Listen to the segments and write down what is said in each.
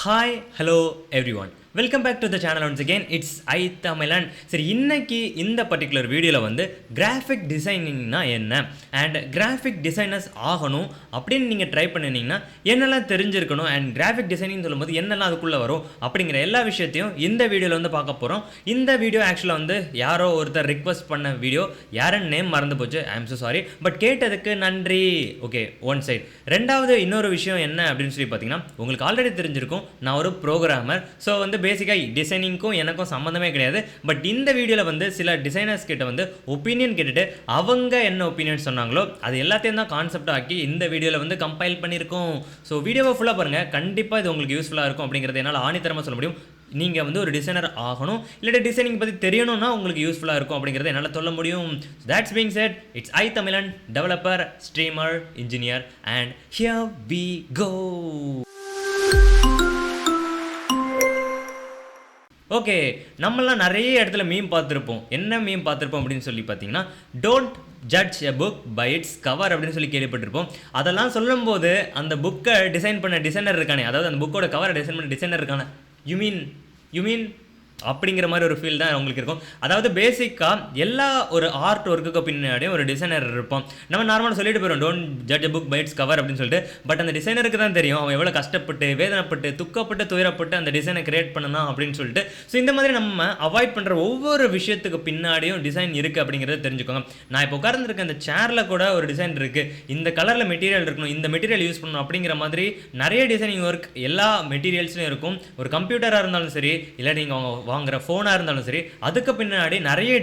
Hi, hello everyone. Welcome back to the channel once again. It's I.Tamizhan. சரி, இன்னைக்கு இந்த particular வீடியோவில் வந்து கிராஃபிக் டிசைனிங்னா என்ன அண்ட் கிராஃபிக் டிசைனர்ஸ் ஆகணும் அப்படின்னு நீங்கள் ட்ரை பண்ணினீங்கன்னா என்னெல்லாம் தெரிஞ்சிருக்கணும் அண்ட் கிராஃபிக் டிசைனிங் சொல்லும்போது என்னெல்லாம் அதுக்குள்ளே வரும் அப்படிங்கிற எல்லா விஷயத்தையும் இந்த வீடியோவில் வந்து பார்க்க போகிறோம். இந்த வீடியோ ஆக்சுவலாக வந்து யாரோ ஒருத்தர் ரிக்வஸ்ட் பண்ண வீடியோ, யாருன்னு நேம் மறந்து போச்சு, I am so sorry, but கேட்டதுக்கு நன்றி. Okay, one side. ரெண்டாவது இன்னொரு விஷயம் என்ன அப்படின்னு சொல்லி பார்த்தீங்கன்னா, உங்களுக்கு ஆல்ரெடி தெரிஞ்சிருக்கும், நான் ஒரு ப்ரோக்ராமர். ஸோ வந்து பேசிக்காக டிசைனிங்க்கும் எனக்கும் சம்மந்தமே கிடையாது. பட் இந்த வீடியோவில் வந்து சில டிசைனர்ஸ் கிட்ட வந்து ஒப்பீனியன் கேட்டுட்டு அவங்க என்ன ஒப்பீனியன் சொன்னாங்களோ அது எல்லாத்தையும் தான் கான்செப்ட் ஆக்கி இந்த வீடியோவில் வந்து கம்பைல் பண்ணியிருக்கோம். ஸோ வீடியோவை ஃபுல்லாக பாருங்கள், கண்டிப்பாக இது உங்களுக்கு யூஸ்ஃபுல்லாக இருக்கும் அப்படிங்கிறது என்னால் ஆணித்தரமாக சொல்ல முடியும். நீங்கள் வந்து ஒரு டிசைனர் ஆகணும், இல்லாட்டி டிசைனிங் பற்றி தெரியணும்னா உங்களுக்கு யூஸ்ஃபுல்லாக இருக்கும் அப்படிங்கிறத என்னால் சொல்ல முடியும். That's being said, it's I.Tamizhan, developer, streamer, engineer, and here we go. Okay, நம்மளாம் நிறைய இடத்துல மீம் பார்த்துருப்போம். என்ன மீம் பார்த்துருப்போம் அப்படின்னு சொல்லி பார்த்தீங்கன்னா, don't judge a book by its cover அப்படின்னு சொல்லி கேள்விப்பட்டிருப்போம். அதெல்லாம் சொல்லும்போது அந்த புக்கை டிசைன் பண்ண டிசைனர் இருக்கானே, அதாவது அந்த புக்கோட கவரை டிசைன் பண்ண டிசைனர் இருக்கானே, யூ மீன் அப்படிங்கிற மாதிரி ஒரு ஃபீல் தான் உங்களுக்கு இருக்கும். அதாவது பேசிக்காக எல்லா ஒரு ஆர்ட் ஒர்க்குக்கு பின்னாடியும் ஒரு டிசைனர் இருப்போம். நம்ம நார்மலாக சொல்லிட்டு போயிடும், don't judge book by its cover அப்படின்னு சொல்லிட்டு. பட் அந்த டிசைனருக்கு தான் தெரியும் அவன் எவ்வளோ கஷ்டப்பட்டு, வேதனைப்பட்டு, துக்கப்பட்டு, துயரப்பட்டு அந்த டிசைனை கிரியேட் பண்ணலாம் அப்படின்னு சொல்லிட்டு. ஸோ இந்த மாதிரி நம்ம அவாய்ட் பண்ணுற ஒவ்வொரு விஷயத்துக்கு பின்னாடியும் டிசைன் இருக்குது அப்படிங்கிறத தெரிஞ்சுக்கோங்க. நான் இப்போ உட்கார்ந்துருக்க அந்த சேரில் கூட ஒரு டிசைன் இருக்குது, இந்த கலரில் மெட்டீரியல் இருக்கணும், இந்த மெட்டீரியல் யூஸ் பண்ணணும் அப்படிங்கிற மாதிரி நிறைய டிசைனிங் ஒர்க் எல்லா மெட்டீரியல்ஸ்லையும் இருக்கும். ஒரு கம்ப்யூட்டராக இருந்தாலும் சரி, இல்லை நீங்கள் வாங்குற ஃபோனாக இருந்தாலும் சரி, அதுக்கு பின்னாடி நிறைய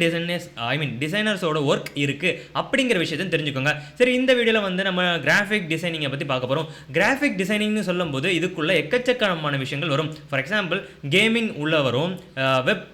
டிசைனர்ஸோட ஒர்க் இருக்குது அப்படிங்கிற விஷயத்தையும் தெரிஞ்சுக்கோங்க. சரி, இந்த வீடியோவில் வந்து நம்ம கிராஃபிக் டிசைனிங்கை பற்றி பார்க்க போகிறோம். கிராஃபிக் டிசைனிங்னு சொல்லும்போது இதுக்குள்ளே எக்கச்சக்கமான விஷயங்கள் வரும். ஃபார் எக்ஸாம்பிள், கேமிங் உள்ளே வரும், வெப்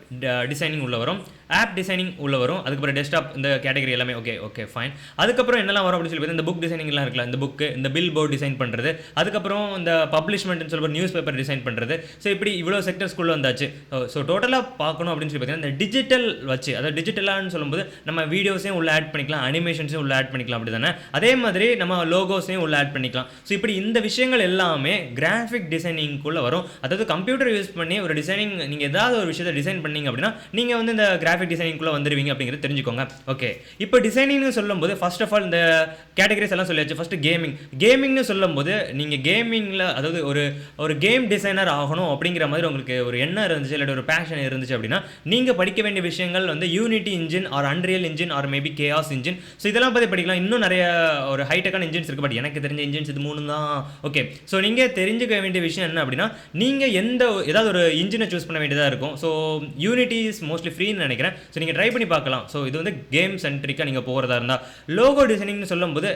டிசைனிங் உள்ளே வரும், ஆப் டிசைனிங் உள்ளே வரும், அதுக்கப்புறம் டெஸ்க்டாப், இந்த கேட்டகரி எல்லாமே ஓகே ஃபைன். அதுக்கப்புறம் என்னெல்லாம் வரும் அப்படின்னு சொல்லி இந்த புக் டிசைனிங்லாம் இருக்குல்ல, இந்த புக்கு, இந்த பில் போர்டு டிசைன் பண்ணுறது, அதுக்கப்புறம் இந்த பப்ளிஷ்மெண்ட்னு சொல்லுற நியூஸ் பேப்பர் டிசைன் பண்ணுறது. ஸோ இப்படி இவ்வளோ செக்டர்ஸ்குள்ளே வந்தாச்சு. ஸோ டோட்டலாக பார்க்கணும் அப்படின்னு சொல்லி பார்த்தீங்கன்னா, இந்த டிஜிட்டல் வச்சு, அதாவது டிஜிட்டலான்னு சொல்லும்போது நம்ம வீடியோஸையும் உள்ள ஆட் பண்ணிக்கலாம், அனிமேஷன்ஸையும் உள்ள ஆட் பண்ணிக்கலாம், அப்படி தானே. அதே மாதிரி நம்ம லோகோஸையும் உள்ள ஆட் பண்ணிக்கலாம். ஸோ இப்படி இந்த விஷயங்கள் எல்லாமே கிராஃபிக் டிசைனிங்குள்ளே வரும். அதாவது கம்ப்யூட்டர் யூஸ் பண்ணி ஒரு டிசைனிங், நீங்கள் ஏதாவது ஒரு விஷயத்தை டிசைன் பண்ணீங்க அப்படின்னா நீங்கள் வந்து இந்த கிராஃபிக் டிசைனிங்குள்ளே வந்துடுவீங்க அப்படிங்கிறது தெரிஞ்சுக்கோங்க. ஓகே, இப்போ டிசைனிங்னு சொல்லும்போது ஃபர்ஸ்ட் ஆஃப் ஆல் இந்த கேட்டகரிஸ் எல்லாம் சொல்லியாச்சு. ஃபர்ஸ்ட் கேமிங்னு சொல்லும்போது நீங்கள் கேமிங்கில், அதாவது ஒரு கேம் டிசைனர் ஆகணும் அப்படிங்கிற மாதிரி உங்களுக்கு ஒரு எண்ணம் இருந்துச்சு, இல்லாட்டி ஒரு பேஷன் இருந்துச்சு அப்படின்னா நீங்கள் படிக்க வேண்டிய விஷயங்கள் வந்து Unity engine or Unreal engine or maybe Chaos engine. So இதெல்லாம் பற்றி படிக்கலாம். இன்னும் நிறைய ஒரு ஹைடெக்கான இன்ஜின்ஸ் இருக்குது, பட் எனக்கு தெரிஞ்ச இன்ஜின்ஸ் இது 3 தான். ஓகே, ஸோ நீங்கள் தெரிஞ்சுக்க வேண்டிய விஷயம் என்ன அப்படின்னா, நீங்கள் ஏதாவது ஒரு இன்ஜினை சூஸ் பண்ண வேண்டியதாக இருக்கும். ஸோ யூனிட்டி இஸ் மோஸ்ட்லி ஃப்ரீன்னு நினைக்கிறேன். ஸோ நீங்கள் ட்ரை பண்ணி பார்க்கலாம். ஸோ இது வந்து கேம் சென்ட்ரிக்காக நீங்கள் போகிறதா இருந்தால். லோகோ டிசைனிங்னு சொல்லும்போது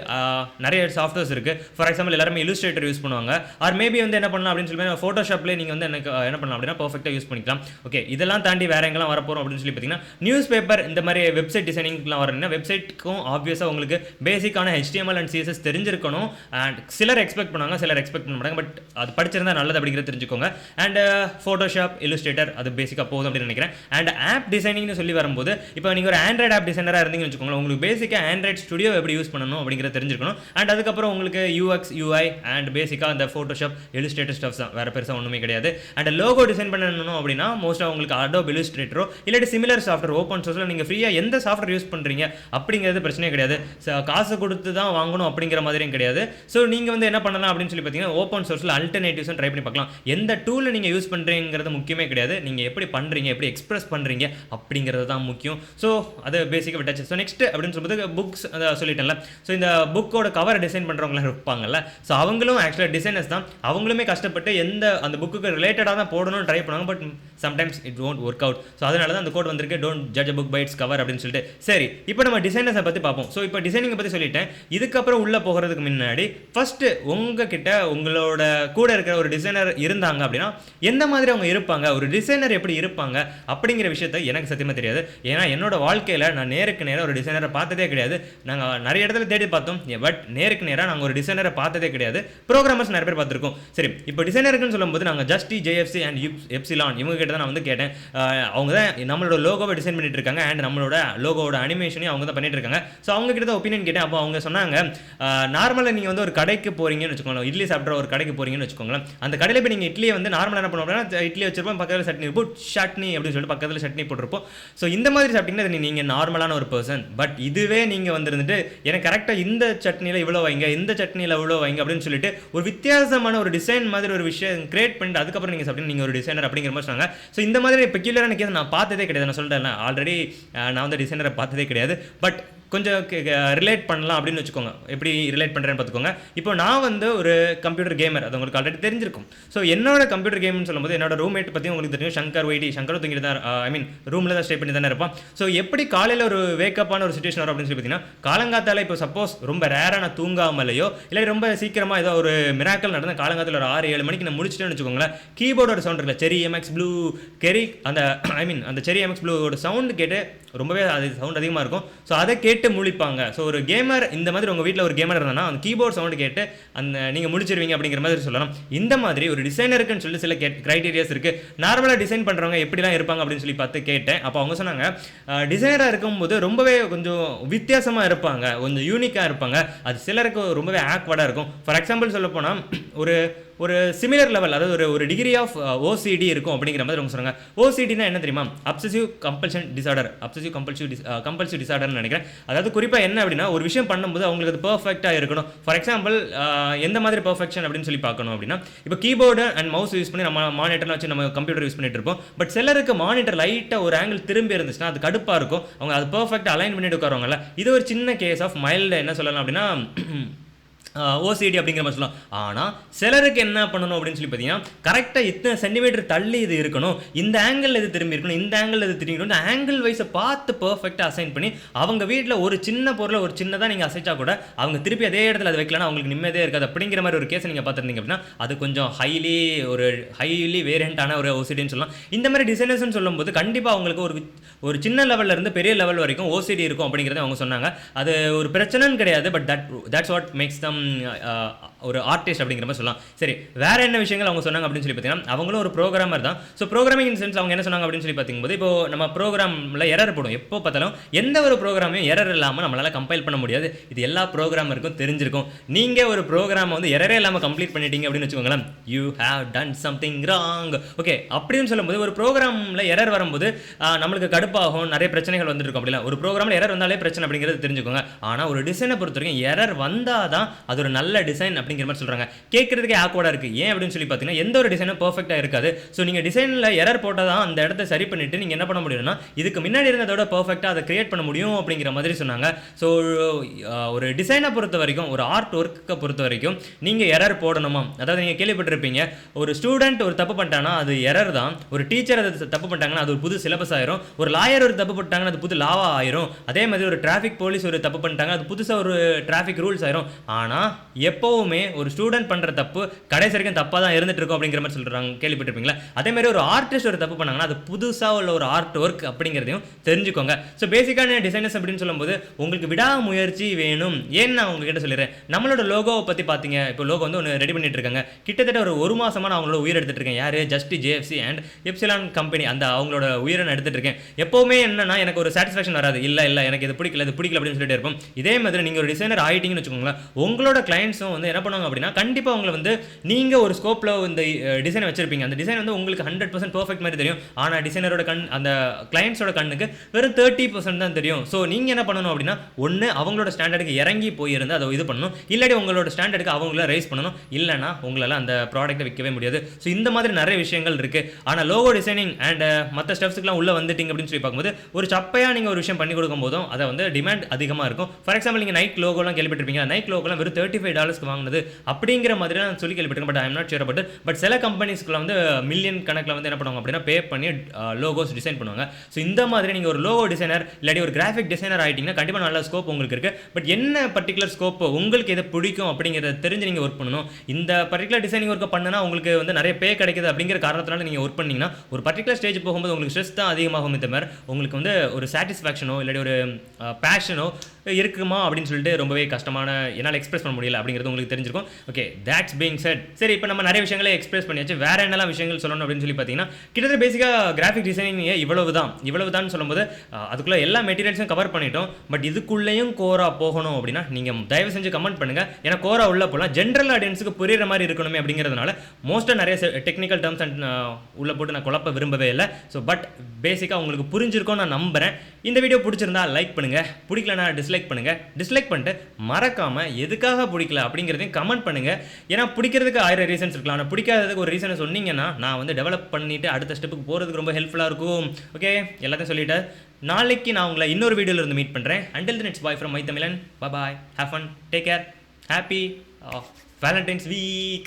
நிறைய சாஃப்ட்வேர்ஸ் இருக்குது. ஃபார் எக்ஸாம்பிள், எல்லாருமே இல்லுஸ்ட்ரேட்டர் யூஸ் பண்ணுவாங்க. ஆர் மேபி வந்து என்ன பண்ணலாம் அப்படின்னு சொல்லி ஃபோட்டோஷாப்லேயே நீங்கள் வந்து எனக்கு என்ன பண்ணலாம் அப்படின்னா பர்ஃபெக்டாக யூஸ் பண்ணிக்கலாம். ஓகே, இதெல்லாம் தாண்டி வேற எங்கெல்லாம் வரப்போகிறோம் அப்படின்னு சொல்லி பார்த்தீங்கன்னா, நியூஸ் பேப்பர், இந்த மாதிரி வெப்சைட் டிசைனிங்லாம் வரணும்னா வெப்சைட்டுக்கும் ஆப்வியஸாக உங்களுக்கு பேசிக்கான HTML அண்ட் CSS தெரிஞ்சிருக்கணும். அண்ட் சிலர் எக்ஸ்பெக்ட் பண்ணுவாங்க, சிலர் எக்ஸ்பெக்ட் பண்ண மாட்டாங்க. பட் அது படிச்சிருந்தா நல்லது அப்படிங்கிறத தெரிஞ்சுக்கோங்க. அண்ட் ஃபோட்டோஷாப், இல்லுஸ்ட்ரேட்டர் அது பேசிக்காக போதும் அப்படின்னு நினைக்கிறேன். அண்ட் ஆப் டிசைனிங்னு சொல்லி வரும்போது, இப்போ நீங்கள் ஒரு ஆண்ட்ராய்டு ஆப் டிசைனராக இருந்தீங்கன்னு வச்சுக்கோங்களேன், உங்களுக்கு பேசிக்காக ஆண்ட்ராய்டு ஸ்டுடியோ எப்படி யூஸ் பண்ணணும் அப்படிங்கிறத தெரிஞ்சிருக்கணும். அண்ட் அதுக்கப்புறம் உங்களுக்கு UX UI அண்ட் பேசிக்காக அந்த ஃபோட்டோஷாப், இல்லுஸ்ட்ரேட்டர் ஸ்டப்ஸ் தான், வேறு பெருசாக ஒன்றுமே கிடையாது. அண்ட் லோகோ டிசைன் பண்ணணும் அப்படின்னா மோஸ்ட்டாக உங்களுக்கு அடோப் இல்லுஸ்ட்ரேட்டரோ இல்லாட்டி சிமிலர் சாஃப்ட்வேர் ஓப்பன் சோர்ஸில் நீங்கள் ஃப்ரீயாக எந்த சாஃப்ட்வேர் யூஸ் பண்ணுறீங்க அப்படிங்கிறது பிரச்சனையே கிடையாது. காசு கொடுத்து தான் வாங்கணும் அப்படிங்கிற மாதிரியும் கிடையாது. ஸோ நீங்கள் வந்து என்ன பண்ணலாம் அப்படின்னு சொல்லி பார்த்தீங்கன்னா, ஓப்பன் சோர்ஸில் அல்டர்னேட்டிவ்ஸும் ட்ரை பண்ணி பார்க்கலாம். எந்த டூலை நீங்கள் யூஸ் பண்ணுறீங்கிறது முக்கியமே கிடையாது, நீங்கள் எப்படி பண்ணுறீங்க, எப்படி எக்ஸ்பிரஸ் பண்ணுறீங்க அப்படிங்கிறது தான் முக்கியம். ஸோ அது பேசிக்காக விட்டாச்சு. ஸோ நெக்ஸ்ட் அப்படின்னு சொல்லும்போது புக்ஸ், அதை சொல்லிட்டேன்ல. ஸோ இந்த புக்கோட கவர் டிசைன் பண்ணுறவங்களாம் இருப்பாங்கல்ல, ஸோ அவங்களும் ஆக்சுவலாக டிசைனர்ஸ் தான். அவங்களுமே கஷ்டப்பட்டு அந்த புக்குக்கு ரிலேட்டடாக தான் போடணும்னு ட்ரை பண்ணுவாங்க. But sometimes it won't work out. So அதனால தான் அந்த கோட் வந்திருக்கு, don't judge book by its cover அப்படின்னு சொல்லிட்டு. சரி, இப்போ நம்ம டிசைனர்ஸை பற்றி பார்ப்போம். ஸோ இப்போ டிசைனிங்கை பற்றி சொல்லிட்டேன். இதுக்கப்புறம் உள்ளே போகிறதுக்கு முன்னாடி ஃபர்ஸ்ட் உங்ககிட்ட உங்களோட கூட இருக்கிற ஒரு டிசைனர் இருந்தாங்க அப்படின்னா எந்த மாதிரி அவங்க இருப்பாங்க, ஒரு டிசைனர் எப்படி இருப்பாங்க அப்படிங்கிற விஷயத்தை எனக்கு சத்தியமாக தெரியாது. ஏன்னா என்னோட வாழ்க்கையில் நான் நேருக்கு நேராக ஒரு டிசைனரை பார்த்ததே கிடையாது. நாங்கள் நிறைய இடத்துல தேடி பார்த்தோம், பட் நேருக்கு நேராக நாங்கள் ஒரு டிசைனரை பார்த்ததே கிடையாது. ப்ரோக்ராமர்ஸ் நிறைய பேர் பார்த்துருக்கோம். சரி, இப்போ டிசைனருக்குன்னு சொல்லும்போது நாங்கள் ஜஸ்ட் ஜேஎஃப்சி அண்ட் எப்சிலான் இவங்க கிட்ட தான் நான் வந்து கேட்டேன். அவங்க தான் நம்மளோட லோகோவை டிசைன் பண்ணிட்டு இருக்காங்க அண்ட் நம்மளோட லோகோவோட அனிமேஷனையும் அவங்க தான் பண்ணிட்டு இருக்காங்க. ஸோ அவங்க கிட்ட தான் ஒப்பீனியன் கேட்டேன். அப்போ அவங்க சொன்னாங்க, நார்மலாக நீங்கள் வந்து ஒரு கடைக்கு போறீங்கன்னு வச்சுக்கோங்களேன், இட்லி சாப்பிட்ற ஒரு கடைக்கு போறீங்கன்னு வச்சுக்கோங்களேன், அந்த கடையில் போய் நீங்கள் இட்லியை வந்து நார்மலாக என்ன பண்ணுவோம்னா இட்லி வச்சிருப்போம், பக்கத்தில் சட்னி இருப்போம், சட்னி அப்படின்னு சொல்லிட்டு பக்கத்தில் சட்னி போட்டிருப்போம். ஸோ இந்த மாதிரி சாப்பிட்டீங்கன்னா நீங்கள் நார்மலான ஒரு பர்சன். பட் இதுவே நீங்கள் வந்துருந்துட்டு எனக்கு கரெக்டாக இந்த சட்னியில் இவ்வளோ வைங்க, இந்த சட்னியில் இவ்வளோ வைங்க அப்படின்னு சொல்லிட்டு ஒரு வித்தியாசமான ஒரு டிசைன் மாதிரி ஒரு விஷயம் கிரியேட் பண்ணிட்டு அதுக்கப்புறம் நீங்கள் சாப்பிட்டீங்க, நீங்கள் ஒரு டிசைனர் அப்படிங்கிற மாதிரி சொன்னாங்க. ஸோ இந்த மாதிரி பெக்யூலரான கேஸ் நான் பார்த்ததே கிடையாது. நான் சொல்லிட்டேன், ஆல்ரெடி நான் வந்து டிசைனரை பார்த்ததே கிடையாது. பட் கொஞ்சம் ரிலேட் பண்ணலாம் அப்படின்னு வச்சுக்கோங்க. எப்படி ரிலேட் பண்ணுறேன்னு பார்த்துக்கோங்க. இப்போ நான் வந்து ஒரு கம்ப்யூட்டர் கேமர், அது உங்களுக்கு ஆல்ரெடி தெரிஞ்சிருக்கும். ஸோ என்னோட கம்ப்யூட்டர் கேம்னு சொல்லும்போது என்னோட ரூம்மேட் பற்றி உங்களுக்கு தெரியும், சங்கரும் தூங்கிட்டு தான், ஐ மீன் ரூமில் தான் ஸ்டே பண்ணி தானே இருப்பான். ஸோ எப்படி காலையில் ஒரு வேக்கப்பான ஒரு சுச்சுவேஷன் வரும் அப்படின்னு சொல்லி பார்த்தீங்கன்னா, காலங்காத்தால இப்போ சப்போஸ் ரொம்ப ரேராக நான் தூங்காமலையோ இல்லை ரொம்ப சீக்கிரமாக ஏதோ ஒரு மிராக்கல் நடந்த காலங்காத்தில் ஒரு 6-7 மணிக்கு நான் முடிச்சிட்டேன்னு வச்சுக்கோங்களேன், கீபோர்டோட சவுண்ட் இருக்குல்ல, செரி எம்எக்ஸ் ப்ளூ அந்த ஐ மீன் அந்த செரி எம்எக்ஸ் ப்ளூவோட சவுண்டு கேட்டு ரொம்பவே அது சவுண்ட் அதிகமாக இருக்கும். ஸோ அதை கேட்டு முழிப்பாங்க. ஸோ ஒரு கேமர் இந்த மாதிரி உங்கள் வீட்டில் ஒரு கேமர் இருந்தானா அந்த கீபோர்ட் சவுண்டு கேட்டு நீங்கள் முடிச்சிருவீங்க அப்படிங்கிற மாதிரி சொல்லலாம். இந்த மாதிரி ஒரு டிசைனருக்குன்னு சொல்லி சில கிரைட்டீரியாஸ் இருக்குது. நார்மலாக டிசைன் பண்ணுறவங்க எப்படிலாம் இருப்பாங்க அப்படின்னு சொல்லி பார்த்து கேட்டேன். அப்போ அவங்க சொன்னாங்க, டிசைனராக இருக்கும்போது ரொம்பவே கொஞ்சம் வித்தியாசமாக இருப்பாங்க, கொஞ்சம் யூனிக்காக இருப்பாங்க. அது சிலருக்கு ரொம்பவே ஆக்வர்டாக இருக்கும். ஃபார் எக்ஸாம்பிள் சொல்ல போனால் ஒரு சிமிலர் லெவல், அதாவது ஒரு டிகிரி ஆஃப் ஓசிடி இருக்கும் அப்படிங்கிற மாதிரி அவங்க சொன்னாங்க. ஓசிடினா என்ன தெரியுமா? அப்சசிவ் கம்பல்சிவ் டிசார்டர்னு நினைக்கிறேன். அதாவது குறிப்பாக என்ன அப்படின்னா, ஒரு விஷயம் பண்ணும்போது அவங்களுக்கு அது பர்ஃபெக்டாக இருக்கணும். ஃபார் எக்ஸாம்பிள் எந்த மாதிரி பர்ஃபெக்ஷன் அப்படின்னு சொல்லி பார்க்கணும் அப்படின்னா, இப்போ கீபோர்டு அண்ட் மவுஸ் யூஸ் பண்ணி நம்ம மானிட்டர்லாம் வச்சு நம்ம கம்ப்யூட்டர் யூஸ் பண்ணிட்டு இருப்போம். பட் சிலருக்கு மானிட்டர் லைட்டாக ஒரு ஆங்கிள் திரும்பி இருந்துச்சுன்னா அது கடுப்பாக இருக்கும். அவங்க அது பர்ஃபெக்டாக அலைன் பண்ணிட்டு உட்காருவாங்கல்ல. இது ஒரு சின்ன கேஸ் ஆஃப் மைல்டு என்ன சொல்லலாம் அப்படின்னா ஓசிடி அப்படிங்கிற மாதிரி சொல்லலாம். ஆனால் சிலருக்கு என்ன பண்ணணும் அப்படின்னு சொல்லி பார்த்தீங்கன்னா, கரெக்டாக இத்தனை சென்டிமீட்டர் தள்ளி இது இருக்கணும், இந்த ஆங்கிள் இது திரும்பி இருக்கணும், இந்த ஆங்கிள் இது திரும்பி இருக்கணும், ஆங்கிள் வைஸை பார்த்து பர்ஃபெக்டாக அசைன் பண்ணி அவங்க வீட்டில் ஒரு சின்ன பொருளை ஒரு சின்னதாக நீங்கள் அசைச்சா கூட அவங்க திருப்பி அதே இடத்துல அதை வைக்கலன்னா அவங்களுக்கு நிம்மதியே இருக்காது. அப்படிங்கிற மாதிரி ஒரு கேஸ் நீங்கள் பார்த்துருந்தீங்க அப்படின்னா அது கொஞ்சம் ஹைலி வேரியண்டான ஒரு ஓசிடின்னு சொல்லலாம். இந்த மாதிரி டிசைனர்ஸ்னு சொல்லும்போது கண்டிப்பாக அவங்களுக்கு ஒரு சின்ன லெவலில் இருந்து பெரிய லெவல் வரைக்கும் ஓசிடி இருக்கும் அப்படிங்கிறத அவங்க சொன்னாங்க. அது ஒரு பிரச்சனைன்னு கிடையாது. But that's what makes them ஒரு ஆர்டிஸ்ட் அப்படிங்கிற மாதிரி சொல்லலாம். சரி, வேற என்ன விஷயங்கள் அவங்க சொன்னாங்க அப்படின்னு சொல்லி பார்த்தீங்கன்னா, அவங்களும் ஒரு ப்ரோக்ராமர் தான். ஸோ ப்ரோக்ராமிங் இன் சென்ஸ் அவங்க என்ன சொன்னாங்க அப்படின்னு சொல்லி பார்த்தீங்கன்னா, இப்போ நம்ம ப்ரோக்ராமில் எரர் போடும். எப்போ பார்த்தாலும் எந்த ஒரு ப்ரோக்ராமையும் எரர் இல்லாமல் நம்மளால் கம்பைல் பண்ண முடியாது. இது எல்லா ப்ரோக்ராமருக்கும் தெரிஞ்சிருக்கும். நீங்கள் ஒரு ப்ரோக்ராமை வந்து எரரே இல்லாமல் கம்ப்ளீட் பண்ணிட்டீங்க அப்படின்னு வச்சுக்கோங்களேன், you have done something wrong. Okay, அப்படின்னு சொல்லும்போது ஒரு ப்ரோக்ராமில் எரர் வரும்போது நம்மளுக்கு கடுப்பாகும், நிறைய பிரச்சனைகள் வந்துட்டு இருக்கும். அப்படிலாம் ஒரு ப்ரோக்ராமில் எரர் வந்தாலே பிரச்சனை அப்படிங்கிறது தெரிஞ்சுக்கோங்க. ஆனால் ஒரு டிசைனை பொறுத்த வரைக்கும் எரர் வந்தால் தான் அது ஒரு நல்ல டிசைன் அப்படிங்கிற மாதிரி சொல்கிறாங்க. கேட்கறதுக்கே ஆக்வர்டாக இருக்குது. ஏன் அப்படின்னு சொல்லி பார்த்தீங்கன்னா, எந்த ஒரு டிசைனும் பர்ஃபெக்டாக இருக்காது. ஸோ நீங்கள் டிசைனில் எரர் போட்டால் தான் அந்த இடத்த சரி பண்ணிவிட்டு நீங்கள் என்ன பண்ண முடியும்னா இதுக்கு முன்னாடி இருந்ததோட பர்ஃபெக்டாக அதை கிரியேட் பண்ண முடியும் அப்படிங்கிற மாதிரி சொன்னாங்க. ஸோ ஒரு டிசைனை பொறுத்த வரைக்கும், ஒரு ஆர்ட் ஒர்க்கை பொறுத்த வரைக்கும் நீங்கள் எரர் போடணுமா? அதாவது நீங்கள் கேள்விப்பட்டிருப்பீங்க, ஒரு ஸ்டூடெண்ட் ஒரு தப்பு பண்ணிட்டாங்கன்னா அது எரர் தான், ஒரு டீச்சர் அது தப்பு பண்ணிட்டாங்கன்னா அது ஒரு புது சிலபஸ் ஆயிரும், ஒரு லாயர் ஒரு தப்பு பண்ணிட்டாங்கன்னா அது புது லாவா ஆயிரும், அதே மாதிரி ஒரு டிராஃபிக் போலீஸ் ஒரு தப்பு பண்ணிட்டாங்க அது புதுசாக ஒரு டிராஃபிக் ரூல்ஸ் ஆயிரும். ஆனால் எப்போவுமே ஒரு ஸ்டூடெண்ட் பண்ணுற தப்பு கடைசி வரைக்கும் தப்பாக தான் இருந்துட்டு இருக்கும் அப்படிங்கிற மாதிரி சொல்கிறாங்க. கேள்விப்பட்டிருப்பீங்களா? அதே மாதிரி ஒரு ஆர்டிஸ்ட் ஒரு தப்பு பண்ணாங்கன்னா அது புதுசாக உள்ள ஒரு ஆர்ட் ஒர்க் அப்படிங்கிறதையும் தெரிஞ்சுக்கோங்க. ஸோ பேசிக்கான டிசைனர்ஸ் அப்படின்னு சொல்லும்போது உங்களுக்கு விடாமுயற்சி வேணும். ஏன்னு நான் உங்ககிட்ட சொல்லிடுறேன். நம்மளோட லோகோவை பற்றி பார்த்தீங்க, இப்போ லோகோ வந்து ஒன்று ரெடி பண்ணிட்டு இருக்காங்க. கிட்டத்தட்ட ஒரு மாசமாக நான் அவங்களோட உயிர் எடுத்துட்டு இருக்கேன். யார்? Just JFC and epsilon company, அந்த அவங்களோட உயிரை நான் எடுத்துட்டு இருக்கேன். எப்போவுமே என்னன்னா எனக்கு ஒரு சாட்டிஸ்ஃபேக்ஷன் வராது. இல்லை எனக்கு இது பிடிக்கல அப்படின்னு சொல்லிட்டு இருப்போம். இதே மாதிரி நீங்கள் ஒரு டிசைனர் ஆகிட்டீங்கன்னு வச்சுக்கோங்களேன், உங்களோட கிளைண்ட்ஸும் வந்து என்ன பண்ணுவாங்க அப்படின்னா, கண்டிப்பாக உங்களை வந்து நீங்கள் ஒரு ஸ்கோப்பில் இந்த டிசைன் வச்சிருப்பீங்க, அந்த டிசைன் வந்து உங்களுக்கு 100% பர்ஃபெக்ட் மாதிரி தெரியும். ஆனால் டிசைனரோட அந்த கிளைண்ட்ஸோட கண்ணுக்கு வெறும் 30% தான் தெரியும். ஸோ நீங்கள் என்ன பண்ணணும் அப்படின்னா, ஒன்று அவங்களோட ஸ்டாண்டர்டுக்கு இறங்கி போயிருந்து அதை இது பண்ணணும், இல்லாட்டி உங்களோட ஸ்டாண்டர்டுக்கு அவங்கள ரைஸ் பண்ணணும், இல்லைனா உங்களால் அந்த ப்ராடக்ட்டை விற்கவே முடியாது. ஸோ இந்த மாதிரி நிறைய விஷயங்கள் இருக்குது. ஆனால் லோகோ டிசைனிங் அண்ட் மற்ற ஸ்டெப்ஸுக்குலாம் உள்ளே வந்துட்டீங்க அப்படின்னு சொல்லி பார்க்கும்போது ஒரு சப்பையாக நீங்கள் ஒரு விஷயம் பண்ணி கொடுக்கும் போதும் அதை வந்து டிமாண்ட் அதிகமாக இருக்கும். ஃபார் எக்ஸாம்பிள் நீங்கள் நைக் லோகோலாம் கேள்விப்பட்டிருப்பீங்க. நைக் லோகோலாம் வெறும் $35 வாங்கினது அப்படிங்கிற மாதிரி நான் சொல்லி கேள்விப்பட்டிருக்கேன். But I am not sure about it. But சில கம்பெனிஸ்க்குள்ள வந்து மில்லியன் கணக்கில் வந்து என்ன பண்ணுவாங்க அப்படின்னா பே பண்ணி லோகோஸ் டிசைன் பண்ணுவாங்க. ஸோ இந்த மாதிரி நீங்கள் ஒரு லோகோ டிசைனர் இல்லாட்டி ஒரு கிராஃபிக் டிசைனர் ஆகிட்டிங்கன்னா கண்டிப்பாக நல்ல ஸ்கோப் உங்களுக்கு இருக்குது. பட் என்ன பர்டிகுலர் ஸ்கோப் உங்களுக்கு எது பிடிக்கும் அப்படிங்கிறத தெரிஞ்சு நீங்கள் ஒர்க் பண்ணணும். இந்த பர்டிகுலர் டிசைனிங் ஒர்க்கை பண்ணுனா உங்களுக்கு வந்து நிறைய பே கிடைக்குது அப்படிங்கிற காரணத்தினால நீங்கள் ஒர்க் பண்ணிங்கன்னா ஒரு பர்டிகுலர் ஸ்டேஜ் போகும்போது உங்களுக்கு ஸ்ட்ரெஸ் தான் அதிகமாகும். இந்த மாதிரி உங்களுக்கு வந்து ஒரு சாட்டிஸ்ஃபேக்ஷனோ இல்லாட்டி ஒரு பேஷனோ இருக்குமா அப்படின்னு சொல்லிட்டு ரொம்பவே கஷ்டமான என்னால் எக்ஸ்பிரஸ் பண்ண முடியல அப்படிங்கிறது உங்களுக்கு தெரிஞ்சிருக்கும். Okay, that's being set. சரி, இப்போ நம்ம நிறைய விஷயங்களை எக்ஸ்பிரஸ் பண்ணியாச்சு. வேற என்னெல்லாம் விஷயங்கள் சொல்லணும் அப்படின்னு சொல்லி பார்த்தீங்கன்னா கிட்டத்தட்ட பேசிக்காக கிராஃபிக் டிசைனிங் இவ்வளவுதான் சொல்லும்போது அதுக்குள்ளே எல்லா மெட்டீரியல்ஸும் கவர் பண்ணிட்டோம். பட் இதுக்குள்ளேயும் கோரா போகணும் அப்படின்னா நீங்கள் தயவு செஞ்சு கமெண்ட் பண்ணுங்கள். ஏன்னா கோரா உள்ள போகலாம் ஜென்ரல் ஆடியன்ஸுக்கு புரியுற மாதிரி இருக்கணுமே அப்படிங்கிறதுனால மோஸ்ட்டாக நிறைய டெக்னிக்கல் டேர்ம்ஸ் அண்ட் உள்ள போட்டு நான் குழப்ப விரும்பவே இல்லை. ஸோ பட் பேசிக்காக உங்களுக்கு புரிஞ்சிருக்கும் நான் நம்புகிறேன். இந்த வீடியோ பிடிச்சிருந்தா லைக் பண்ணுங்கள், பிடிக்கலனா டிஸ்லைக் பண்ணுங்கள். டிஸ்லைக் பண்ணிட்டு மறக்காமல் எதுக்காக பிடிக்கல அப்படிங்கிறதையும் கமெண்ட் பண்ணுங்கள். ஏன்னா பிடிக்கிறதுக்கு 1000 ரீசன்ஸ் இருக்கலாம். ஆனால் பிடிக்காததுக்கு ஒரு ரீசனை சொன்னீங்கன்னா நான் வந்து டெவலப் பண்ணிவிட்டு அடுத்த ஸ்டெப்புக்கு போகிறதுக்கு ரொம்ப ஹெல்ப்ஃபுல்லாக இருக்கும். ஓகே, எல்லாத்தையும் சொல்லிவிட்டு நாளைக்கு நான் உங்களை இன்னொரு வீடியோவில் இருந்து மீட் பண்ணுறேன். Until then, it's bye from I.Tamizhan. Bye bye. Have fun. Take care. Happy Valentine's week.